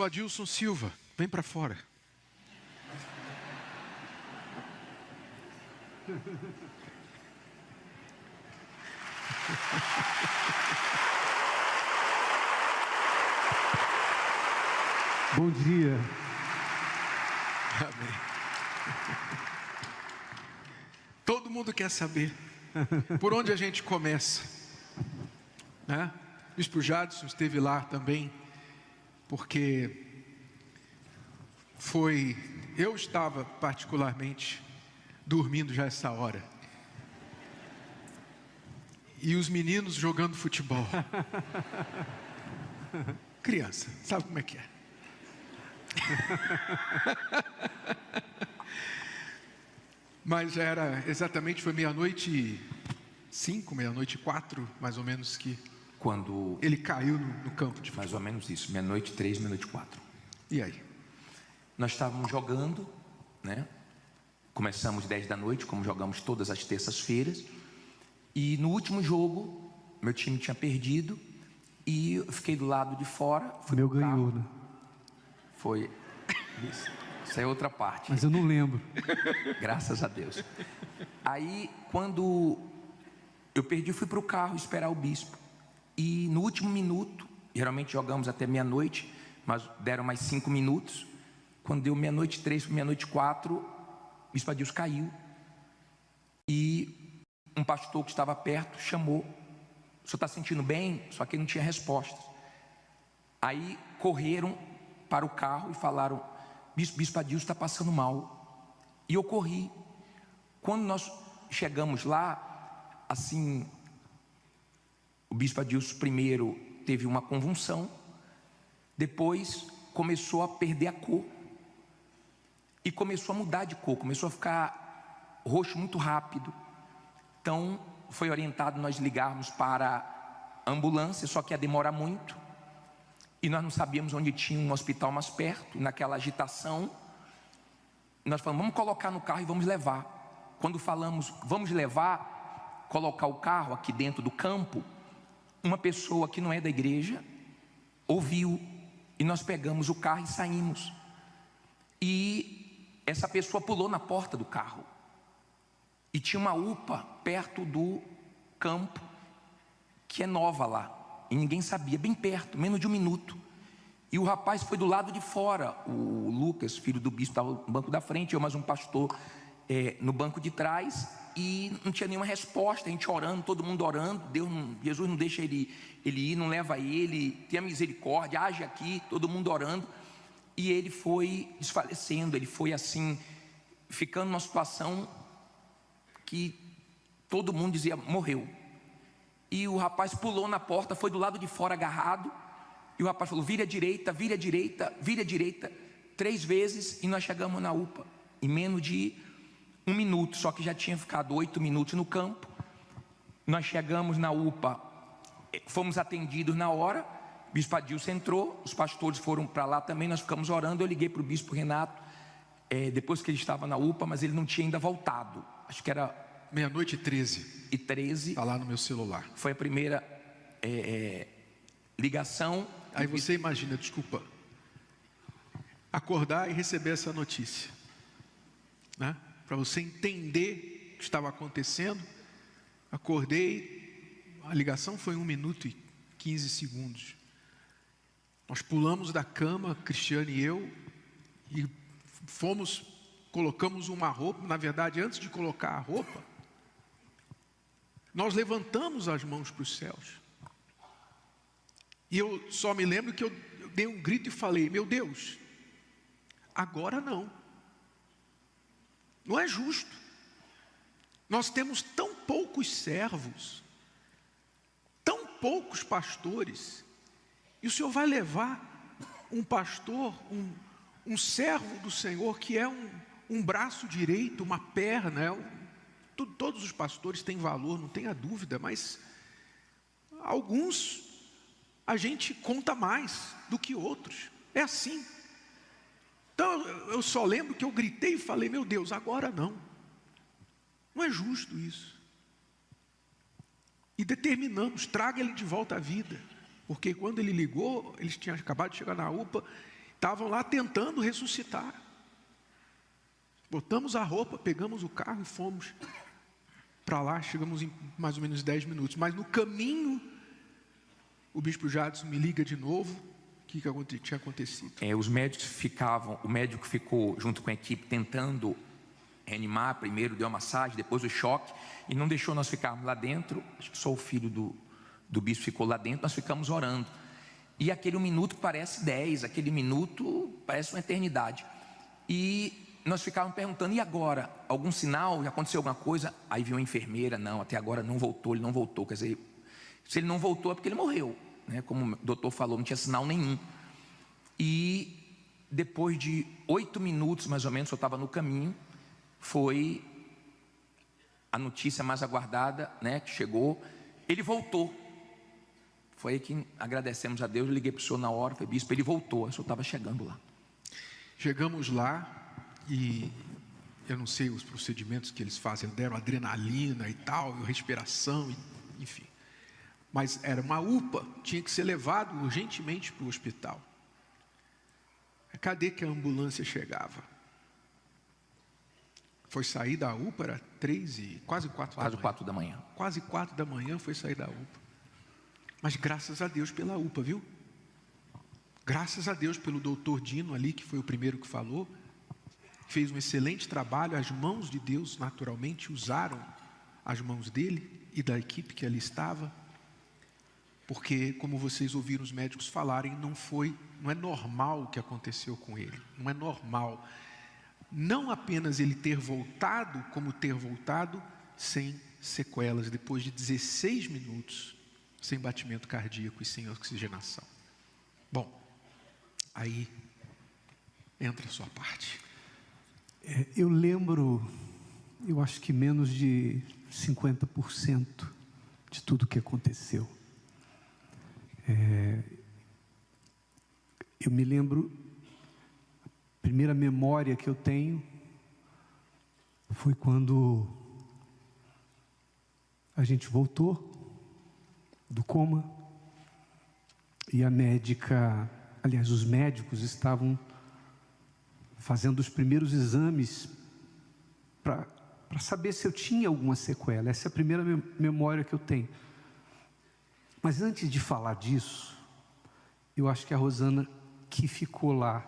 Adilson Silva, vem para fora. Bom dia. Amém. Todo mundo quer saber por onde a gente começa, né? O Bispo Jadson esteve lá também, porque eu estava particularmente dormindo já essa hora, e os meninos jogando futebol. Criança, sabe como é que é? Mas foi 00:05, 00:04, mais ou menos, que quando ele caiu no campo de futebol. Mais ou menos isso, 00:03, 00:04. E aí? Nós estávamos jogando, né? Começamos 10 da noite, como jogamos todas as terças-feiras. E no último jogo, meu time tinha perdido e eu fiquei do lado de fora. Meu ganhou, né? Foi. Isso é outra parte. Mas eu não lembro. Graças a Deus. Aí, quando eu perdi, fui para o carro esperar o bispo. E no último minuto, geralmente jogamos até 00:00, mas deram mais 5 minutos. Quando deu 00:03, 00:04, o bispo Adilson caiu. E um pastor que estava perto chamou: o senhor está sentindo bem? Só que ele não tinha respostas. Aí correram para o carro e falaram: Bispo Adilson está passando mal. E eu corri. Quando nós chegamos lá, assim, o Bispo Adilson primeiro teve uma convulsão, depois começou a perder a cor, e começou a mudar de cor, começou a ficar roxo muito rápido. Então foi orientado nós ligarmos para a ambulância, só que ia demorar muito, e nós não sabíamos onde tinha um hospital mais perto. E naquela agitação, nós falamos: vamos colocar no carro e vamos levar. Quando falamos vamos levar, colocar o carro aqui dentro do campo, uma pessoa que não é da igreja ouviu, e nós pegamos o carro e saímos. E essa pessoa pulou na porta do carro, e tinha uma UPA perto do campo, que é nova lá, e ninguém sabia, bem perto, menos de 1 minuto. E o rapaz foi do lado de fora. O Lucas, filho do bispo, estava no banco da frente, eu mais um pastor no banco de trás, e não tinha nenhuma resposta. A gente orando, todo mundo orando. Jesus não deixa ele ir, não leva ele, tenha misericórdia, age aqui, todo mundo orando. E ele foi desfalecendo, ele foi assim, ficando numa situação que todo mundo dizia: morreu. E o rapaz pulou na porta, foi do lado de fora agarrado, e o rapaz falou: vira à direita, vira à direita, vira à direita, 3 vezes, e nós chegamos na UPA em menos de 1 minuto, só que já tinha ficado 8 minutos no campo. Nós chegamos na UPA, fomos atendidos na hora. O bispo Adilson entrou, os pastores foram para lá também, nós ficamos orando. Eu liguei para o bispo Renato, depois que ele estava na UPA, mas ele não tinha ainda voltado, acho que era 00:13. Está lá no meu celular. Foi a primeira ligação. Aí você imagina, desculpa, acordar e receber essa notícia, né? Para você entender o que estava acontecendo. Acordei, a ligação foi 1:15. Nós pulamos da cama, Cristiane e eu, e colocamos uma roupa. Na verdade, antes de colocar a roupa, nós levantamos as mãos para os céus. E eu só me lembro que eu dei um grito e falei: meu Deus, agora não. Não é justo. Nós temos tão poucos servos, tão poucos pastores, e o Senhor vai levar um pastor, um servo do Senhor, que é um braço direito, uma perna. Todos os pastores têm valor, não tenha dúvida, mas alguns a gente conta mais do que outros. É assim. Então eu só lembro que eu gritei e falei: meu Deus, agora não. Não é justo isso. E determinamos: traga ele de volta à vida. Porque quando ele ligou, eles tinham acabado de chegar na UPA, estavam lá tentando ressuscitar. Botamos a roupa, pegamos o carro e fomos para lá. Chegamos em mais ou menos 10 minutos. Mas no caminho, o bispo Jadson me liga de novo. O que tinha acontecido? Os médicos o médico ficou junto com a equipe tentando reanimar. Primeiro deu a massagem, depois o choque, e não deixou nós ficarmos lá dentro. Acho que só o filho do bispo ficou lá dentro. Nós ficamos orando. E aquele 1 minuto parece 10, aquele minuto parece uma eternidade. E nós ficávamos perguntando: e agora? Algum sinal? Já aconteceu alguma coisa? Aí viu a enfermeira: não, até agora não voltou, ele não voltou. Quer dizer, se ele não voltou é porque ele morreu, né? Como o doutor falou, não tinha sinal nenhum. E depois de 8 minutos mais ou menos, eu estava no caminho, foi a notícia mais aguardada, né, que chegou. Ele voltou. Foi aí que agradecemos a Deus. Eu liguei para o senhor na hora, falei: bispo, ele voltou, o senhor estava chegando lá. Chegamos lá e eu não sei os procedimentos que eles fazem, deram adrenalina e tal, respiração, enfim. Mas era uma UPA, tinha que ser levado urgentemente para o hospital. Cadê que a ambulância chegava? Foi sair da UPA, era 3 e quase 4 Quase 4 da manhã. Quase 4 da manhã foi sair da UPA. Mas graças a Deus pela UPA, viu? Graças a Deus pelo doutor Dino ali, que foi o primeiro que falou. Fez um excelente trabalho. As mãos de Deus naturalmente usaram as mãos dele e da equipe que ali estava. Porque, como vocês ouviram os médicos falarem, não é normal o que aconteceu com ele. Não é normal. Não apenas ele ter voltado, como ter voltado sem sequelas, depois de 16 minutos, sem batimento cardíaco e sem oxigenação. Bom, aí entra a sua parte. Eu lembro, eu acho que menos de 50% de tudo que aconteceu. Eu me lembro, a primeira memória que eu tenho foi quando a gente voltou do coma e a médica, aliás, os médicos estavam fazendo os primeiros exames para saber se eu tinha alguma sequela. Essa é a primeira memória que eu tenho. Mas antes de falar disso, eu acho que a Rosana, que ficou lá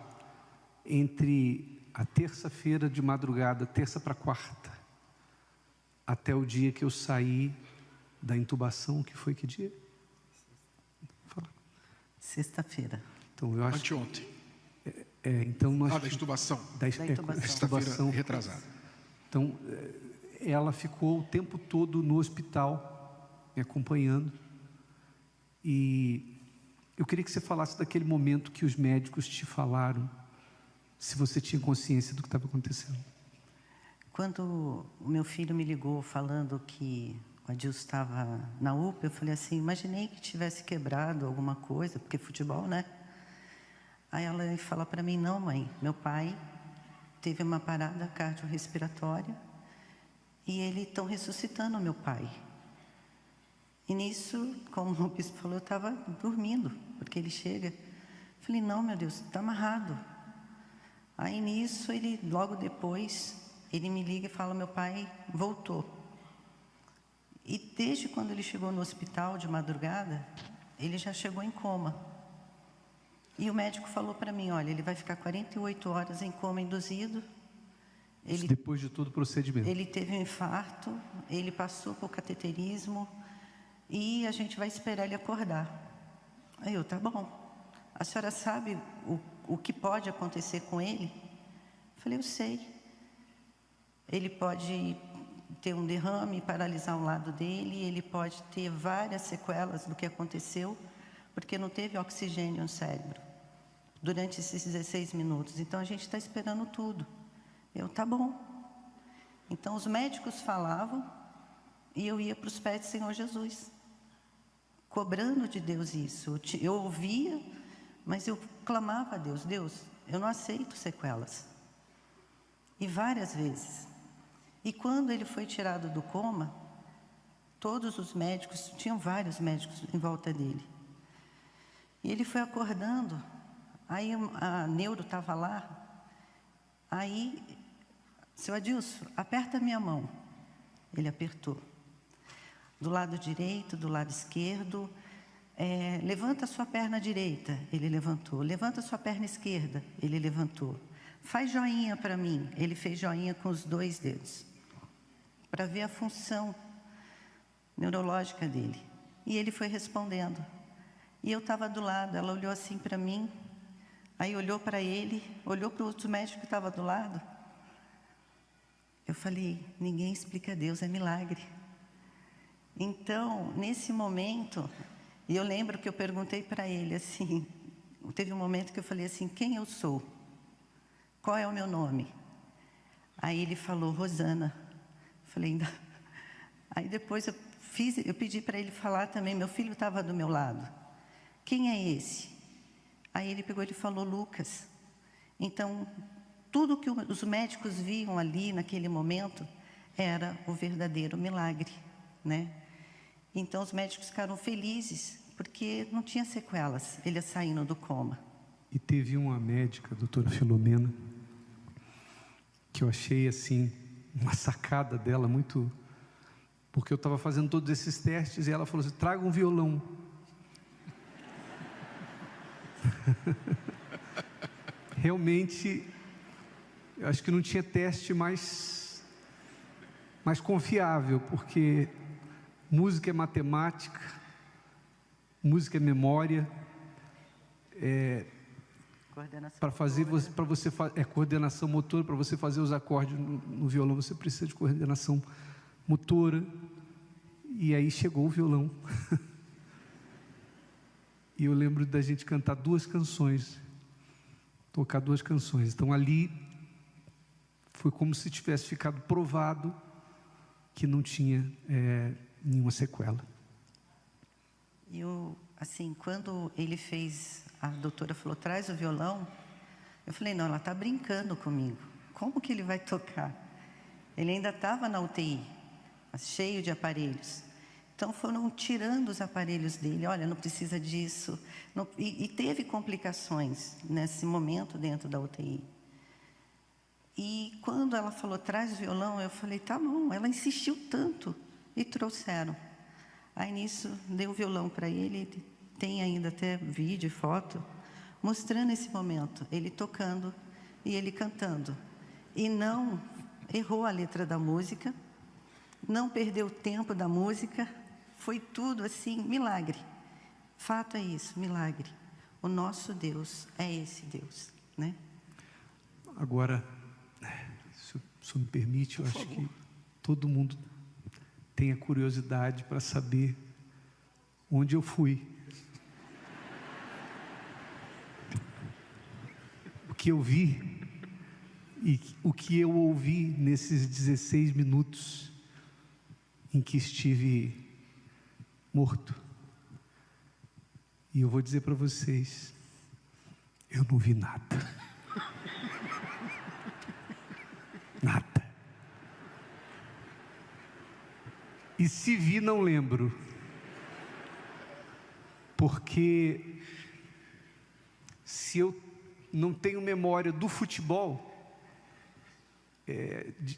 entre a terça-feira de madrugada, terça para quarta, até o dia que eu saí da intubação, que foi que dia? Fala. Sexta-feira. Então, eu acho Anteontem. Então nós Da intubação. Da intubação retrasada. Então, ela ficou o tempo todo no hospital, me acompanhando. E eu queria que você falasse daquele momento que os médicos te falaram, se você tinha consciência do que estava acontecendo. Quando o meu filho me ligou falando que o Adilson estava na UPA, eu falei assim: imaginei que tivesse quebrado alguma coisa, porque futebol, né? Aí ela fala para mim: não, mãe, meu pai teve uma parada cardiorrespiratória e eles estão ressuscitando meu pai. E nisso, como o bispo falou, eu estava dormindo, porque ele chega. Falei: não, meu Deus, está amarrado. Aí nisso, logo depois, ele me liga e fala: meu pai voltou. E desde quando ele chegou no hospital de madrugada, ele já chegou em coma. E o médico falou para mim: olha, ele vai ficar 48 horas em coma induzido. Depois de todo o procedimento. Ele teve um infarto, ele passou por cateterismo e a gente vai esperar ele acordar. Aí eu: tá bom. A senhora sabe o que pode acontecer com ele? Eu falei: eu sei. Ele pode ter um derrame, paralisar um lado dele, ele pode ter várias sequelas do que aconteceu, porque não teve oxigênio no cérebro durante esses 16 minutos. Então a gente está esperando tudo. Eu: tá bom. Então os médicos falavam e eu ia para os pés do Senhor Jesus, cobrando de Deus isso. Eu ouvia, mas eu clamava a Deus: Deus, eu não aceito sequelas. E várias vezes. E quando ele foi tirado do coma, todos os médicos, tinham vários médicos em volta dele. E ele foi acordando Aí a neuro estava lá, aí, seu Adilson, aperta a minha mão. Ele apertou. Do lado direito, do lado esquerdo, levanta a sua perna direita. Ele levantou. Levanta a sua perna esquerda. Ele levantou. Faz joinha para mim. Ele fez joinha com os 2 dedos, para ver a função neurológica dele. E ele foi respondendo. E eu estava do lado, ela olhou assim para mim, aí olhou para ele, olhou para o outro médico que estava do lado. Eu falei, ninguém explica Deus, é milagre. Então, nesse momento, e eu lembro que eu perguntei para ele assim, teve um momento que eu falei assim, quem eu sou? Qual é o meu nome? Aí ele falou, Rosana. Eu falei, ainda... Aí depois eu pedi para ele falar também, meu filho estava do meu lado. Quem é esse? Aí ele pegou e falou, Lucas. Então, tudo que os médicos viam ali naquele momento era o verdadeiro milagre, né? Então os médicos ficaram felizes porque não tinha sequelas, ele saindo do coma. E teve uma médica, a doutora Filomena, que eu achei assim, uma sacada dela muito... Porque eu estava fazendo todos esses testes e ela falou assim, traga um violão. Realmente, eu acho que não tinha teste mais confiável, porque música é matemática, música é memória, para você coordenação motora, para você fazer os acordes no violão, você precisa de coordenação motora. E aí chegou o violão. E eu lembro da gente cantar 2 canções, tocar 2 canções. Então ali foi como se tivesse ficado provado que não tinha nenhuma sequela. E assim, quando ele fez, a doutora falou, traz o violão, eu falei, não, ela está brincando comigo. Como que ele vai tocar? Ele ainda estava na UTI, cheio de aparelhos. Então foram tirando os aparelhos dele, olha, não precisa disso. Não, e teve complicações nesse momento dentro da UTI. E quando ela falou, traz o violão, eu falei, tá bom. Ela insistiu tanto e trouxeram. Aí nisso, dei o violão para ele, tem ainda até vídeo e foto, mostrando esse momento, ele tocando e ele cantando. E não errou a letra da música, não perdeu o tempo da música, foi tudo assim, milagre. Fato é isso, milagre. O nosso Deus é esse Deus, né? Agora, se o senhor me permite, eu acho que todo mundo tem a curiosidade para saber onde eu fui. O que eu vi e o que eu ouvi nesses 16 minutos em que estive morto. E eu vou dizer para vocês, eu não vi nada. Nada. E se vi, não lembro. Porque se eu não tenho memória do futebol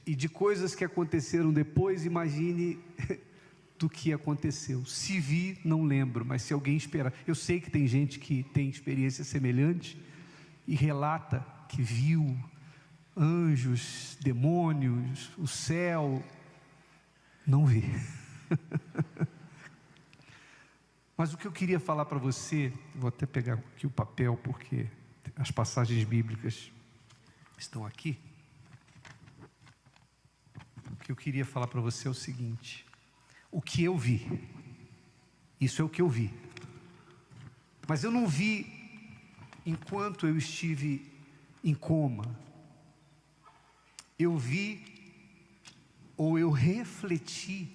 e de coisas que aconteceram depois, imagine do que aconteceu. Se vi, não lembro, mas se alguém esperar, eu sei que tem gente que tem experiência semelhante e relata que viu anjos, demônios, o céu. Não vi. Mas o que eu queria falar para você, vou até pegar aqui o papel, porque as passagens bíblicas estão aqui. O que eu queria falar para você é o seguinte: o que eu vi, isso é o que eu vi, mas eu não vi enquanto eu estive em coma. Eu vi, ou eu refleti,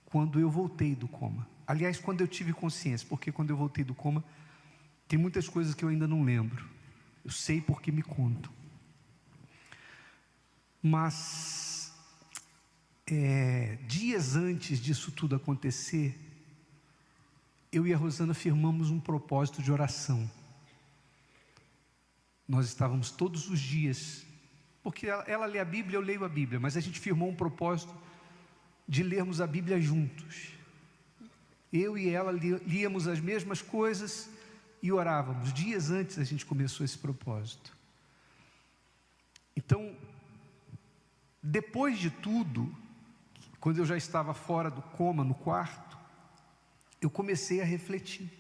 quando eu voltei do coma. Aliás, quando eu tive consciência, porque quando eu voltei do coma, tem muitas coisas que eu ainda não lembro. Eu sei porque me contam. Mas, dias antes disso tudo acontecer, eu e a Rosana firmamos um propósito de oração. nós estávamos todos os dias, porque ela lê a Bíblia, eu leio a Bíblia, mas a gente firmou um propósito de lermos a Bíblia juntos. Eu e ela líamos as mesmas coisas e orávamos. Dias antes a gente começou esse propósito. Então, depois de tudo, quando eu já estava fora do coma, no quarto, eu comecei a refletir.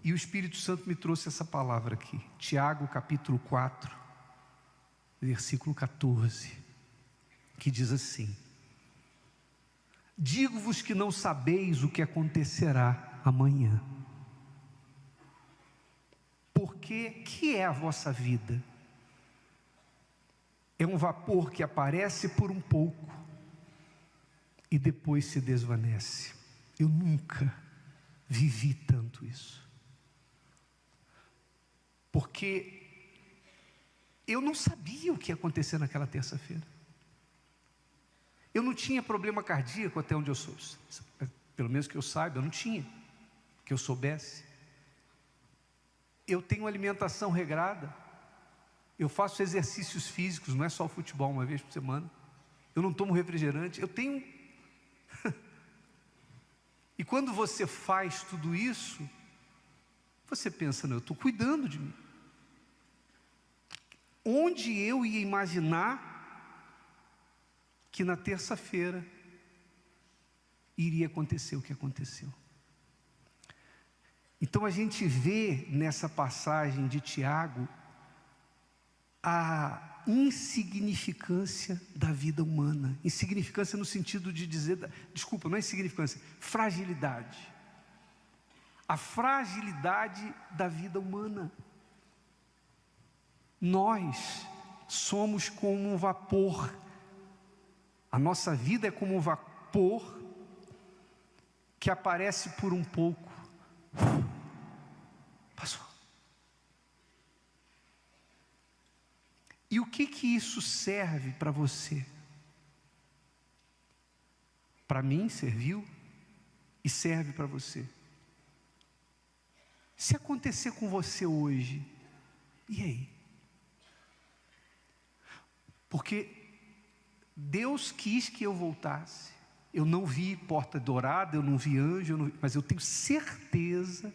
E o Espírito Santo me trouxe essa palavra aqui, Tiago capítulo 4, versículo 14, que diz assim: digo-vos que não sabeis o que acontecerá amanhã. Porque que é a vossa vida? É um vapor que aparece por um pouco e depois se desvanece. Eu nunca vivi tanto isso. Porque eu não sabia o que ia acontecer naquela terça-feira. Eu não tinha problema cardíaco até onde eu sou. Pelo menos que eu saiba, eu não tinha. Que eu soubesse. Eu tenho alimentação regrada. Eu faço exercícios físicos, não é só o futebol, uma vez por semana. Eu não tomo refrigerante. Eu tenho... E quando você faz tudo isso, você pensa, não, eu estou cuidando de mim. Onde eu ia imaginar que na terça-feira iria acontecer o que aconteceu? Então a gente vê nessa passagem de Tiago a insignificância da vida humana. Insignificância no sentido de dizer, desculpa, não é insignificância, fragilidade. A fragilidade da vida humana. Nós somos como um vapor. A nossa vida é como um vapor que aparece por um pouco. Passou. E o que isso serve para você? Para mim serviu e serve para você. Se acontecer com você hoje, e aí? Porque Deus quis que eu voltasse. Eu não vi porta dourada, eu não vi anjo, mas eu tenho certeza,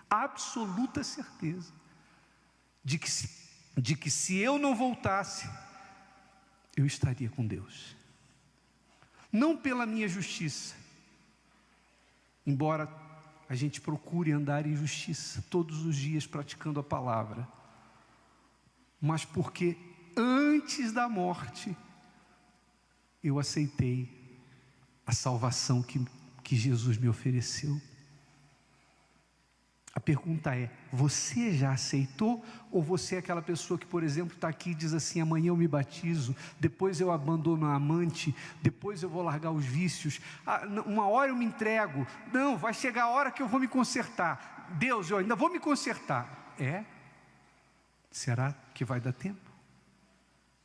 absoluta certeza, de que se eu não voltasse, eu estaria com Deus. Não pela minha justiça, embora a gente procure andar em justiça todos os dias praticando a palavra, mas porque antes da morte eu aceitei a salvação que Jesus me ofereceu. A pergunta é: você já aceitou? Ou você é aquela pessoa que, por exemplo, está aqui e diz assim: amanhã eu me batizo, depois eu abandono a amante, depois eu vou largar os vícios, uma hora eu me entrego, não, vai chegar a hora que eu vou me consertar, Deus, eu ainda vou me consertar. Será que vai dar tempo?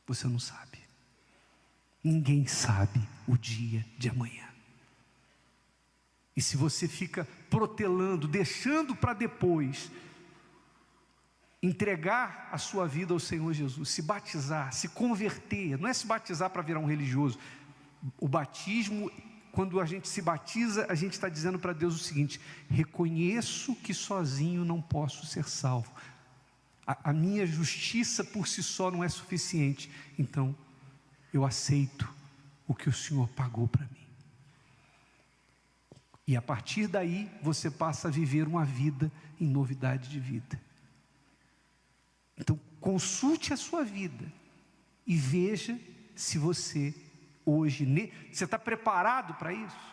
Você não sabe. Ninguém sabe o dia de amanhã. E se você fica protelando, deixando para depois, entregar a sua vida ao Senhor Jesus, se batizar, se converter, não é se batizar para virar um religioso. O batismo, quando a gente se batiza, a gente está dizendo para Deus o seguinte: reconheço que sozinho não posso ser salvo. A minha justiça por si só não é suficiente. Então, eu aceito o que o Senhor pagou para mim. E a partir daí, você passa a viver uma vida em novidade de vida. Então, consulte a sua vida e veja se você hoje... Você está preparado para isso?